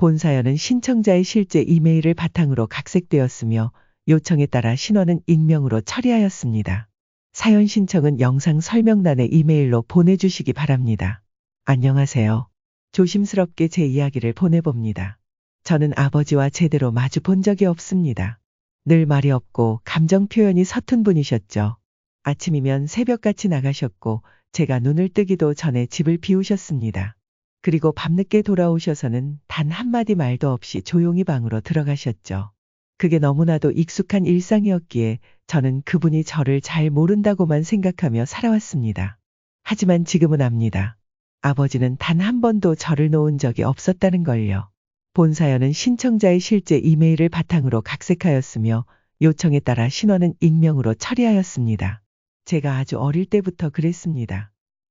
본 사연은 신청자의 실제 이메일을 바탕으로 각색되었으며 요청에 따라 신원은 익명으로 처리하였습니다. 사연 신청은 영상 설명란에 이메일로 보내주시기 바랍니다. 안녕하세요. 조심스럽게 제 이야기를 보내봅니다. 저는 아버지와 제대로 마주 본 적이 없습니다. 늘 말이 없고 감정 표현이 서툰 분이셨죠. 아침이면 새벽같이 나가셨고 제가 눈을 뜨기도 전에 집을 비우셨습니다. 그리고 밤늦게 돌아오셔서는 단 한마디 말도 없이 조용히 방으로 들어가셨죠. 그게 너무나도 익숙한 일상이었기에 저는 그분이 저를 잘 모른다고만 생각하며 살아왔습니다. 하지만 지금은 압니다. 아버지는 단 한 번도 저를 놓은 적이 없었다는 걸요. 본 사연은 신청자의 실제 이메일을 바탕으로 각색하였으며 요청에 따라 신원은 익명으로 처리하였습니다. 제가 아주 어릴 때부터 그랬습니다.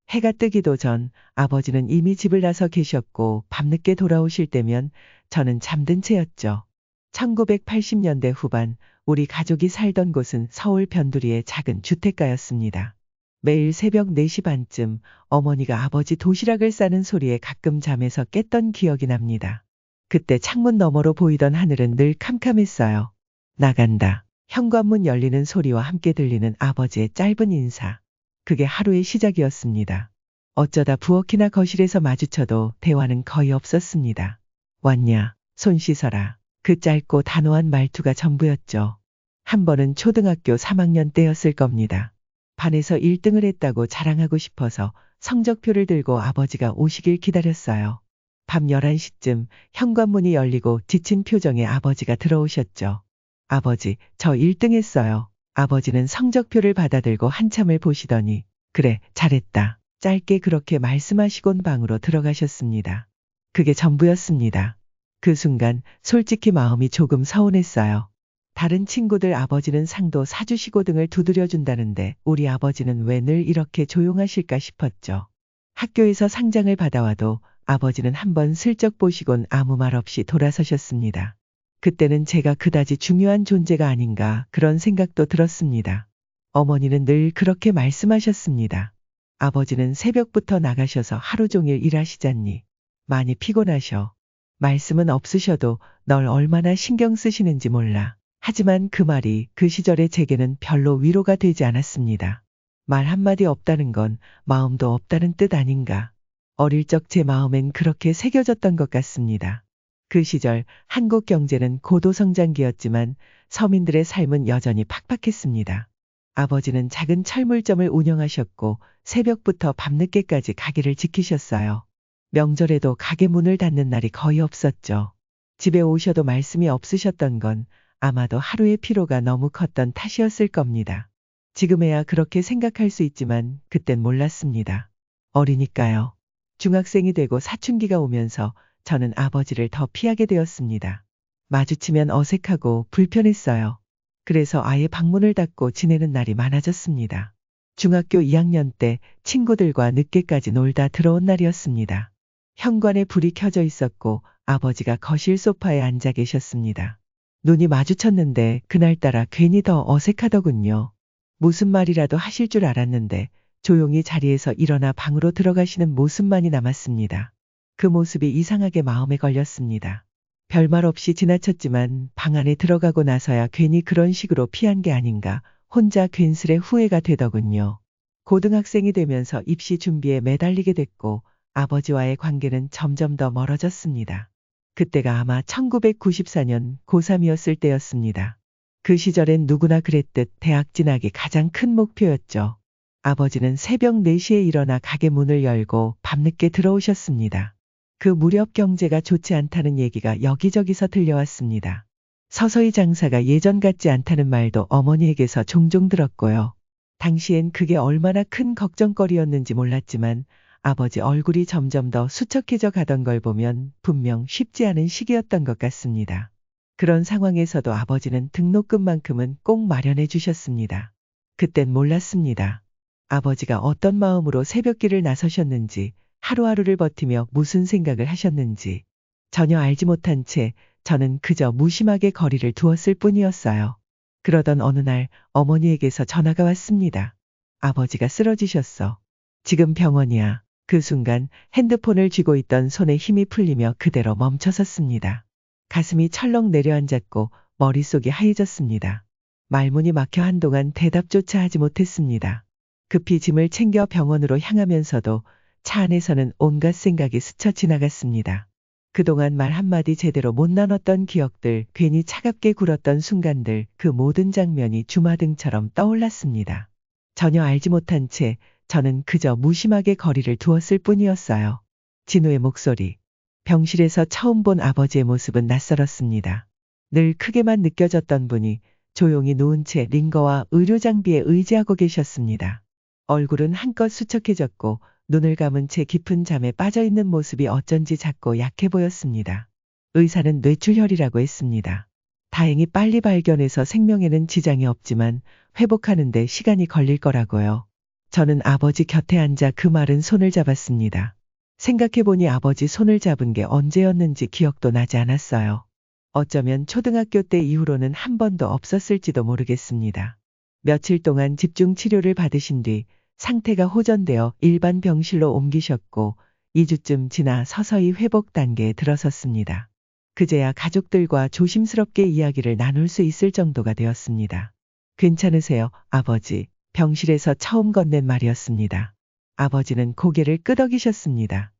해가 뜨기도 전 아버지는 이미 집을 나서 계셨고 밤늦게 돌아오실 때면 저는 잠든 채였죠. 1980년대 후반 우리 가족이 살던 곳은 서울 변두리의 작은 주택가였습니다. 매일 새벽 4시 반쯤 어머니가 아버지 도시락을 싸는 소리에 가끔 잠에서 깼던 기억이 납니다. 그때 창문 너머로 보이던 하늘은 늘 캄캄했어요. 나간다. 현관문 열리는 소리와 함께 들리는 아버지의 짧은 인사. 그게 하루의 시작이었습니다. 어쩌다 부엌이나 거실에서 마주쳐도 대화는 거의 없었습니다. 왔냐? 손 씻어라. 그 짧고 단호한 말투가 전부였죠. 한 번은 초등학교 3학년 때였을 겁니다. 반에서 1등을 했다고 자랑하고 싶어서 성적표를 들고 아버지가 오시길 기다렸어요. 밤 11시쯤 현관문이 열리고 지친 표정의 아버지가 들어오셨죠. 아버지, 저 1등 했어요. 아버지는 성적표를 받아들고 한참을 보시더니 그래, 잘했다. 짧게 그렇게 말씀하시곤 방으로 들어가셨습니다. 그게 전부였습니다. 그 순간 솔직히 마음이 조금 서운했어요. 다른 친구들 아버지는 상도 사주시고 등을 두드려준다는데 우리 아버지는 왜 늘 이렇게 조용하실까 싶었죠. 학교에서 상장을 받아와도 아버지는 한번 슬쩍 보시곤 아무 말 없이 돌아서셨습니다. 그때는 제가 그다지 중요한 존재가 아닌가 그런 생각도 들었습니다. 어머니는 늘 그렇게 말씀하셨습니다. 아버지는 새벽부터 나가셔서 하루 종일 일하시잖니. 많이 피곤하셔. 말씀은 없으셔도 널 얼마나 신경 쓰시는지 몰라. 하지만 그 말이 그 시절의 제게는 별로 위로가 되지 않았습니다. 말 한마디 없다는 건 마음도 없다는 뜻 아닌가. 어릴 적 제 마음엔 그렇게 새겨졌던 것 같습니다. 그 시절 한국 경제는 고도성장기였지만 서민들의 삶은 여전히 팍팍했습니다. 아버지는 작은 철물점을 운영하셨고 새벽부터 밤늦게까지 가게를 지키셨어요. 명절에도 가게 문을 닫는 날이 거의 없었죠. 집에 오셔도 말씀이 없으셨던 건 아마도 하루의 피로가 너무 컸던 탓이었을 겁니다. 지금에야 그렇게 생각할 수 있지만 그땐 몰랐습니다. 어리니까요. 중학생이 되고 사춘기가 오면서 저는 아버지를 더 피하게 되었습니다. 마주치면 어색하고 불편했어요. 그래서 아예 방문을 닫고 지내는 날이 많아졌습니다. 중학교 2학년 때 친구들과 늦게까지 놀다 들어온 날이었습니다. 현관에 불이 켜져 있었고 아버지가 거실 소파에 앉아 계셨습니다. 눈이 마주쳤는데 그날따라 괜히 더 어색하더군요. 무슨 말이라도 하실 줄 알았는데 조용히 자리에서 일어나 방으로 들어가시는 모습만이 남았습니다. 그 모습이 이상하게 마음에 걸렸습니다. 별말 없이 지나쳤지만 방 안에 들어가고 나서야 괜히 그런 식으로 피한 게 아닌가 혼자 괜스레 후회가 되더군요. 고등학생이 되면서 입시 준비에 매달리게 됐고 아버지와의 관계는 점점 더 멀어졌습니다. 그때가 아마 1994년 고3이었을 때였습니다. 그 시절엔 누구나 그랬듯 대학 진학이 가장 큰 목표였죠. 아버지는 새벽 4시에 일어나 가게 문을 열고 밤늦게 들어오셨습니다. 그 무렵 경제가 좋지 않다는 얘기가 여기저기서 들려왔습니다. 서서히 장사가 예전 같지 않다는 말도 어머니에게서 종종 들었고요. 당시엔 그게 얼마나 큰 걱정거리였는지 몰랐지만 아버지 얼굴이 점점 더 수척해져 가던 걸 보면 분명 쉽지 않은 시기였던 것 같습니다. 그런 상황에서도 아버지는 등록금만큼은 꼭 마련해 주셨습니다. 그땐 몰랐습니다. 아버지가 어떤 마음으로 새벽길을 나서셨는지, 하루하루를 버티며 무슨 생각을 하셨는지 전혀 알지 못한 채 저는 그저 무심하게 거리를 두었을 뿐이었어요. 그러던 어느 날 어머니에게서 전화가 왔습니다. 아버지가 쓰러지셨어. 지금 병원이야. 그 순간 핸드폰을 쥐고 있던 손에 힘이 풀리며 그대로 멈춰섰습니다. 가슴이 철렁 내려앉았고 머릿속이 하얘졌습니다. 말문이 막혀 한동안 대답조차 하지 못했습니다. 급히 짐을 챙겨 병원으로 향하면서도 차 안에서는 온갖 생각이 스쳐 지나갔습니다. 그동안 말 한마디 제대로 못 나눴던 기억들, 괜히 차갑게 굴었던 순간들, 그 모든 장면이 주마등처럼 떠올랐습니다. 전혀 알지 못한 채 저는 그저 무심하게 거리를 두었을 뿐이었어요. 진우의 목소리. 병실에서 처음 본 아버지의 모습은 낯설었습니다. 늘 크게만 느껴졌던 분이 조용히 누운 채 링거와 의료 장비에 의지하고 계셨습니다. 얼굴은 한껏 수척해졌고 눈을 감은 채 깊은 잠에 빠져있는 모습이 어쩐지 작고 약해 보였습니다. 의사는 뇌출혈이라고 했습니다. 다행히 빨리 발견해서 생명에는 지장이 없지만 회복하는 데 시간이 걸릴 거라고요. 저는 아버지 곁에 앉아 그 마른 손을 잡았습니다. 생각해보니 아버지 손을 잡은 게 언제였는지 기억도 나지 않았어요. 어쩌면 초등학교 때 이후로는 한 번도 없었을지도 모르겠습니다. 며칠 동안 집중 치료를 받으신 뒤 상태가 호전되어 일반 병실로 옮기셨고 2주쯤 지나 서서히 회복 단계에 들어섰습니다. 그제야 가족들과 조심스럽게 이야기를 나눌 수 있을 정도가 되었습니다. 괜찮으세요, 아버지? 병실에서 처음 건넨 말이었습니다. 아버지는 고개를 끄덕이셨습니다.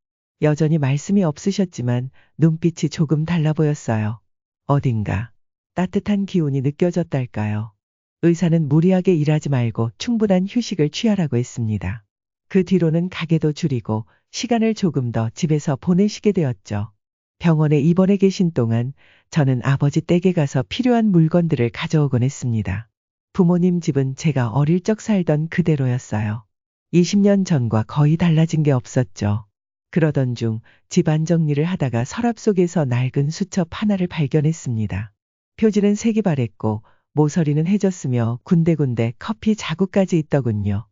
여전히 말씀이 없으셨지만 눈빛이 조금 달라 보였어요. 어딘가 따뜻한 기운이 느껴졌달까요? 의사는 무리하게 일하지 말고 충분한 휴식을 취하라고 했습니다. 그 뒤로는 가게도 줄이고 시간을 조금 더 집에서 보내시게 되었죠. 병원에 입원해 계신 동안 저는 아버지 댁에 가서 필요한 물건들을 가져오곤 했습니다. 부모님 집은 제가 어릴 적 살던 그대로였어요. 20년 전과 거의 달라진 게 없었죠. 그러던 중 집안 정리를 하다가 서랍 속에서 낡은 수첩 하나를 발견했습니다. 표지는 색이 바랬고 모서리는 해졌으며 군데군데 커피 자국까지 있더군요.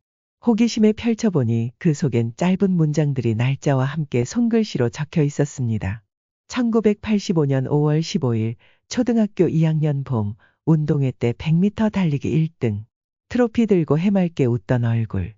호기심에 펼쳐보니 그 속엔 짧은 문장들이 날짜와 함께 손글씨로 적혀 있었습니다. 1985년 5월 15일 초등학교 2학년 봄 운동회 때 100m 달리기 1등. 트로피 들고 해맑게 웃던 얼굴.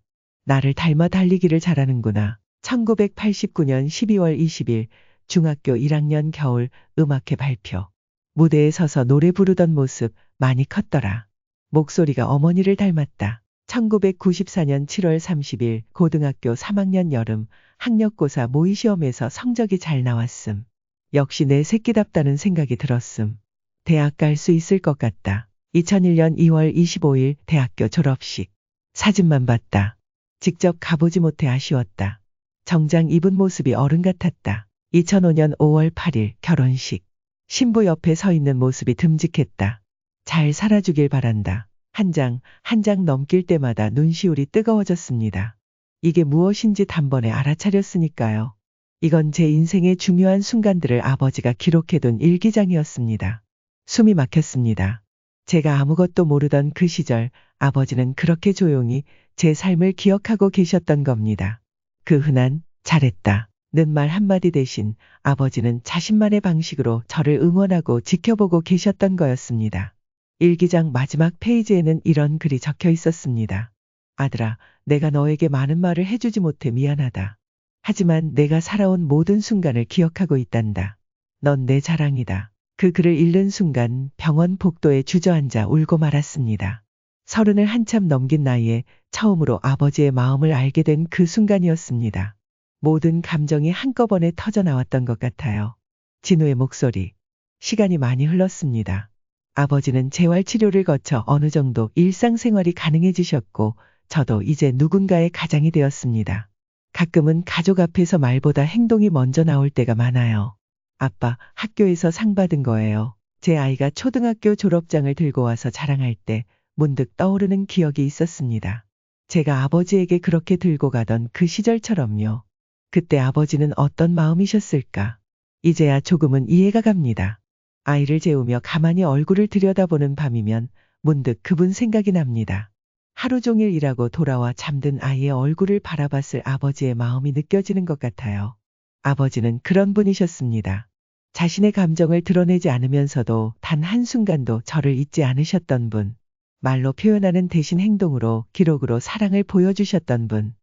나를 닮아 달리기를 잘하는구나. 1989년 12월 20일 중학교 1학년 겨울 음악회 발표. 무대에 서서 노래 부르던 모습 많이 컸더라. 목소리가 어머니를 닮았다. 1994년 7월 30일 고등학교 3학년 여름 학력고사 모의시험에서 성적이 잘 나왔음. 역시 내 새끼답다는 생각이 들었음. 대학 갈 수 있을 것 같다. 2001년 2월 25일 대학교 졸업식. 사진만 봤다. 직접 가보지 못해 아쉬웠다. 정장 입은 모습이 어른 같았다. 2005년 5월 8일 결혼식. 신부 옆에 서 있는 모습이 듬직했다. 잘 살아주길 바란다. 한 장 넘길 때마다 눈시울이 뜨거워졌습니다. 이게 무엇인지 단번에 알아차렸으니까요. 이건 제 인생의 중요한 순간들을 아버지가 기록해둔 일기장이었습니다. 숨이 막혔습니다. 제가 아무것도 모르던 그 시절 아버지는 그렇게 조용히 제 삶을 기억하고 계셨던 겁니다. 그 흔한 잘했다 는 말 한마디 대신 아버지는 자신만의 방식으로 저를 응원하고 지켜보고 계셨던 거였습니다. 일기장 마지막 페이지에는 이런 글이 적혀 있었습니다. 아들아, 내가 너에게 많은 말을 해주지 못해 미안하다. 하지만 내가 살아온 모든 순간을 기억하고 있단다. 넌 내 자랑이다. 그 글을 읽는 순간 병원 복도에 주저앉아 울고 말았습니다. 30을 한참 넘긴 나이에 처음으로 아버지의 마음을 알게 된 그 순간이었습니다. 모든 감정이 한꺼번에 터져나왔던 것 같아요. 진우의 목소리. 시간이 많이 흘렀습니다. 아버지는 재활치료를 거쳐 어느 정도 일상생활이 가능해지셨고 저도 이제 누군가의 가장이 되었습니다. 가끔은 가족 앞에서 말보다 행동이 먼저 나올 때가 많아요. 아빠, 학교에서 상 받은 거예요. 제 아이가 초등학교 졸업장을 들고 와서 자랑할 때 문득 떠오르는 기억이 있었습니다. 제가 아버지에게 그렇게 들고 가던 그 시절처럼요. 그때 아버지는 어떤 마음이셨을까? 이제야 조금은 이해가 갑니다. 아이를 재우며 가만히 얼굴을 들여다보는 밤이면 문득 그분 생각이 납니다. 하루 종일 일하고 돌아와 잠든 아이의 얼굴을 바라봤을 아버지의 마음이 느껴지는 것 같아요. 아버지는 그런 분이셨습니다. 자신의 감정을 드러내지 않으면서도 단 한순간도 저를 잊지 않으셨던 분. 말로 표현하는 대신 행동으로, 기록으로 사랑을 보여주셨던 분.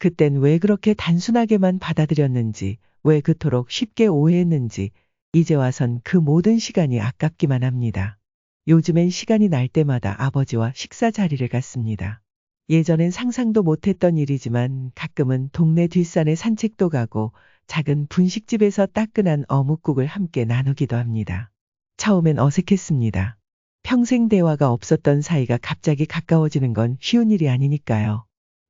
그땐 왜 그렇게 단순하게만 받아들였는지, 왜 그토록 쉽게 오해했는지, 이제 와선 그 모든 시간이 아깝기만 합니다. 요즘엔 시간이 날 때마다 아버지와 식사 자리를 갖습니다. 예전엔 상상도 못했던 일이지만 가끔은 동네 뒷산에 산책도 가고 작은 분식집에서 따끈한 어묵국을 함께 나누기도 합니다. 처음엔 어색했습니다. 평생 대화가 없었던 사이가 갑자기 가까워지는 건 쉬운 일이 아니니까요.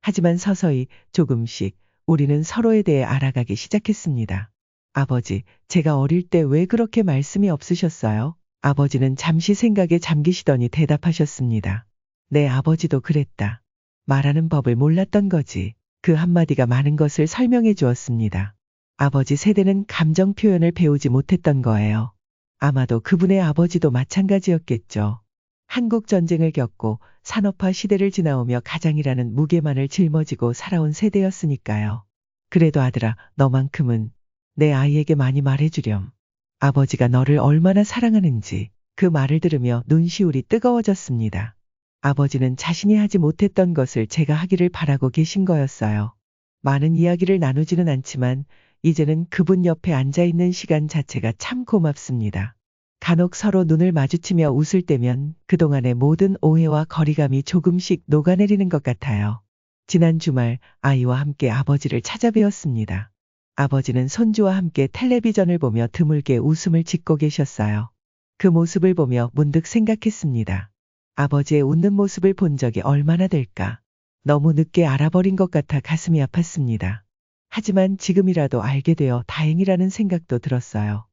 하지만 서서히 조금씩 우리는 서로에 대해 알아가기 시작했습니다. 아버지, 제가 어릴 때 왜 그렇게 말씀이 없으셨어요? 아버지는 잠시 생각에 잠기시더니 대답하셨습니다. 내 아버지도 그랬다. 말하는 법을 몰랐던 거지. 그 한마디가 많은 것을 설명해 주었습니다. 아버지 세대는 감정 표현을 배우지 못했던 거예요. 아마도 그분의 아버지도 마찬가지였겠죠. 한국 전쟁을 겪고 산업화 시대를 지나오며 가장이라는 무게만을 짊어지고 살아온 세대였으니까요. 그래도 아들아, 너만큼은 내 아이에게 많이 말해주렴. 아버지가 너를 얼마나 사랑하는지. 그 말을 들으며 눈시울이 뜨거워졌습니다. 아버지는 자신이 하지 못했던 것을 제가 하기를 바라고 계신 거였어요. 많은 이야기를 나누지는 않지만 이제는 그분 옆에 앉아있는 시간 자체가 참 고맙습니다. 간혹 서로 눈을 마주치며 웃을 때면 그동안의 모든 오해와 거리감이 조금씩 녹아내리는 것 같아요. 지난 주말 아이와 함께 아버지를 찾아뵈었습니다. 아버지는 손주와 함께 텔레비전을 보며 드물게 웃음을 짓고 계셨어요. 그 모습을 보며 문득 생각했습니다. 아버지의 웃는 모습을 본 적이 얼마나 될까. 너무 늦게 알아버린 것 같아 가슴이 아팠습니다. 하지만 지금이라도 알게 되어 다행이라는 생각도 들었어요.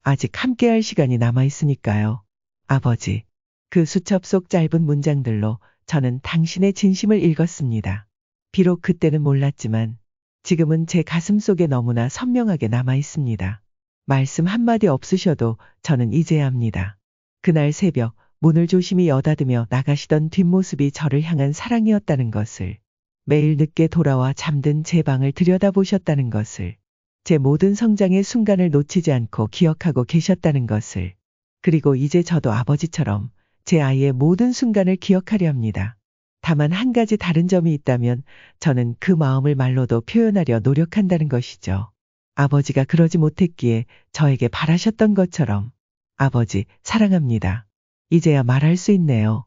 아직 함께할 시간이 남아있으니까요. 아버지. 그 수첩 속 짧은 문장들로 저는 당신의 진심을 읽었습니다. 비록 그때는 몰랐지만 지금은 제 가슴 속에 너무나 선명하게 남아있습니다. 말씀 한마디 없으셔도 저는 이제야 합니다. 그날 새벽 문을 조심히 여닫으며 나가시던 뒷모습이 저를 향한 사랑이었다는 것을, 매일 늦게 돌아와 잠든 제 방을 들여다보셨다는 것을, 제 모든 성장의 순간을 놓치지 않고 기억하고 계셨다는 것을, 그리고 이제 저도 아버지처럼 제 아이의 모든 순간을 기억하려 합니다. 다만 한 가지 다른 점이 있다면 저는 그 마음을 말로도 표현하려 노력한다는 것이죠. 아버지가 그러지 못했기에 저에게 바라셨던 것처럼. 아버지, 사랑합니다. 이제야 말할 수 있네요.